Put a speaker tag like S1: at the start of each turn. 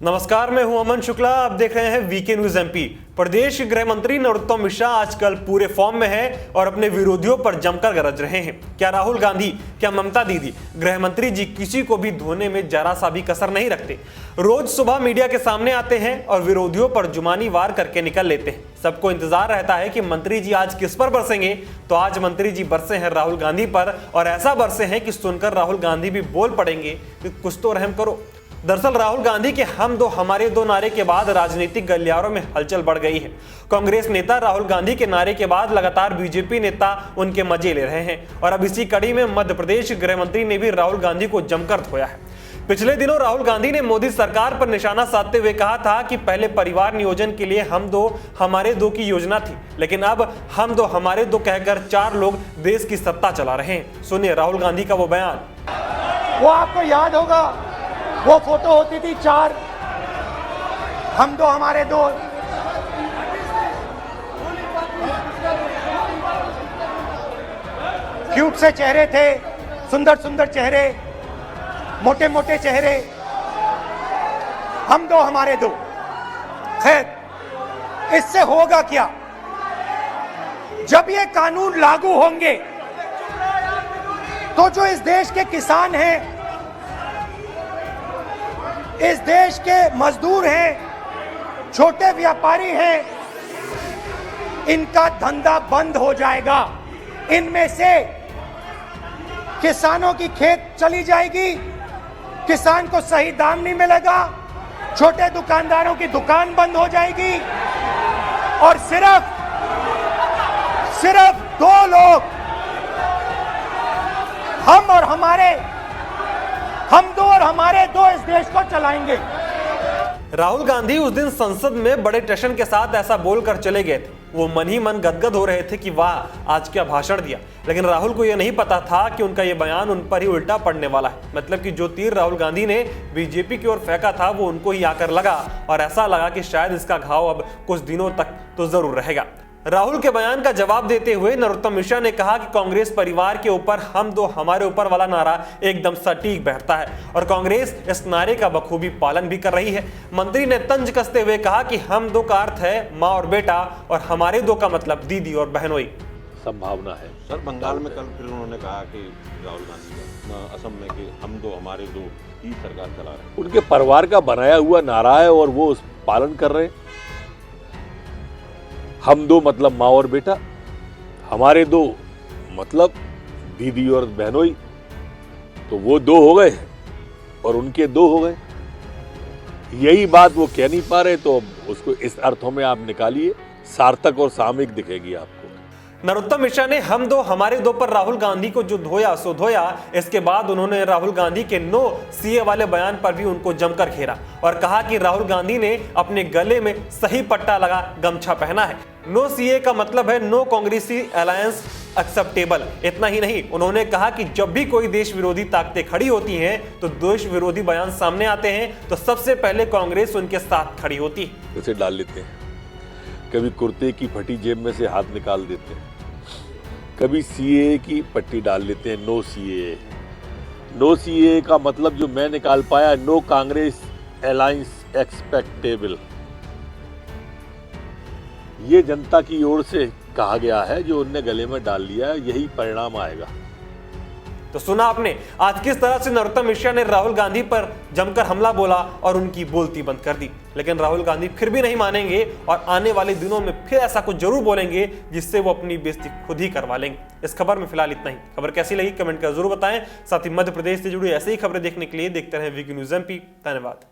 S1: नमस्कार, मैं हूं अमन शुक्ला। आप देख रहे हैं वीके न्यूज एमपी। प्रदेश गृह मंत्री नरोत्तम मिश्रा आजकल पूरे फॉर्म में हैं और अपने विरोधियों पर जमकर गरज रहे हैं। क्या राहुल गांधी, क्या ममता दीदी, गृह मंत्री जी किसी को भी धोने में जरा सा भी कसर नहीं रखते। रोज सुबह मीडिया के सामने आते हैं और विरोधियों पर जुबानी वार करके निकल लेते हैं। सबको इंतजार रहता है कि मंत्री जी आज किस पर बरसेंगे। तो आज मंत्री जी बरसे हैं राहुल गांधी पर, और ऐसा बरसे हैं कि सुनकर राहुल गांधी भी बोल पड़ेंगे कि कुछ तो रहम करो। दरअसल राहुल गांधी के हम दो हमारे दो नारे के बाद राजनीतिक गलियारों में हलचल बढ़ गई है। कांग्रेस नेता राहुल गांधी के नारे के बाद लगातार बीजेपी नेता उनके मजे ले रहे हैं, और अब इसी कड़ी में मध्य प्रदेश गृह मंत्री ने भी राहुल गांधी को जमकर धोया है। पिछले दिनों राहुल गांधी ने मोदी सरकार पर निशाना साधते हुए कहा था कि पहले परिवार नियोजन के लिए हम दो हमारे दो की योजना थी, लेकिन अब हम दो हमारे दो कहकर 4 लोग देश की सत्ता चला रहे हैं। सुनिए राहुल गांधी का वो बयान।
S2: वो आपको याद होगा, वो फोटो होती थी 4, हम दो हमारे दो। क्यूट से चेहरे थे, सुंदर सुंदर चेहरे, मोटे मोटे चेहरे, हम दो हमारे दो। खैर, इससे होगा क्या? जब ये कानून लागू होंगे तो जो इस देश के किसान हैं, इस देश के मजदूर हैं, छोटे व्यापारी हैं, इनका धंधा बंद हो जाएगा। इनमें से किसानों की खेत चली जाएगी, किसान को सही दाम नहीं मिलेगा, छोटे दुकानदारों की दुकान बंद हो जाएगी, और सिर्फ 2 लोग, हम दो और हमारे दो इस देश को चलाएंगे।
S1: राहुल गांधी उस दिन संसद में बड़े टशन के साथ ऐसा बोलकर चले गए थे। वो मन ही मन गदगद हो रहे थे कि वाह, आज क्या भाषण दिया। लेकिन राहुल को यह नहीं पता था कि उनका यह बयान उन पर ही उल्टा पड़ने वाला है। मतलब कि जो तीर राहुल गांधी ने बीजेपी की ओर फेंका था वो उनको ही आकर लगा, और ऐसा लगा कि शायद इसका घाव अब कुछ दिनों तक तो जरूर रहेगा। राहुल के बयान का जवाब देते हुए नरोत्तम मिश्रा ने कहा कि कांग्रेस परिवार के ऊपर हम दो हमारे ऊपर वाला नारा एकदम सटीक बैठता है, और कांग्रेस इस नारे का बखूबी पालन भी कर रही है। मंत्री ने तंज कसते हुए कहा कि हम दो का अर्थ है माँ और बेटा, और हमारे दो का मतलब दीदी और बहनोई।
S3: संभावना है
S4: सर, बंगाल में कल फिर उन्होंने कहा कि राहुल गांधी का, असम में कि हम दो हमारे दो ही सरकार चला रहे हैं।
S3: उनके परिवार का बनाया हुआ नारा है और वो उस पालन कर रहे हैं। हम दो मतलब माँ और बेटा, हमारे दो मतलब दीदी और बहनोई। तो वो 2 हो गए और उनके 2 हो गए। यही बात वो कह नहीं पा रहे, तो उसको इस अर्थों में आप निकालिए, सार्थक और सामयिक दिखेगी आपको।
S1: नरोत्तम मिश्रा ने हम दो हमारे दो पर राहुल गांधी को जो धोया सो धोया। इसके बाद उन्होंने राहुल गांधी के नो सीए वाले बयान पर भी उनको जमकर घेरा, और कहा कि राहुल गांधी ने अपने गले में सही पट्टा लगा गमछा पहना है। नो सीए का मतलब है नो कांग्रेसी अलायंस एक्सेप्टेबल। इतना ही नहीं, उन्होंने कहा कि जब भी कोई देश विरोधी ताकतें खड़ी होती हैं तो देश विरोधी बयान सामने आते हैं तो सबसे पहले कांग्रेस उनके साथ खड़ी होती है।
S3: उसे डाल लेते हैं, कभी कुर्ते की फटी जेब में से हाथ निकाल देते हैं, कभी सीए की पट्टी डाल लेते हैं, नो सीए। नो सीए का मतलब जो मैं निकाल पाया, नो कांग्रेस अलायंस एक्सपेक्टेबल। ये जनता की ओर से कहा गया है, जो उनने गले में डाल लिया है, यही परिणाम आएगा।
S1: तो सुना आपने आज किस तरह से नरोत्तम मिश्रा ने राहुल गांधी पर जमकर हमला बोला और उनकी बोलती बंद कर दी। लेकिन राहुल गांधी फिर भी नहीं मानेंगे, और आने वाले दिनों में फिर ऐसा कुछ जरूर बोलेंगे जिससे वो अपनी बेइज्जती खुद ही करवा लेंगे। इस खबर में फिलहाल इतना ही। खबर कैसी लगी कमेंट कर जरूर बताएं। साथ ही मध्य प्रदेश से जुड़ी ऐसी ही खबरें देखने के लिए देखते रहें वीके न्यूज एमपी। धन्यवाद।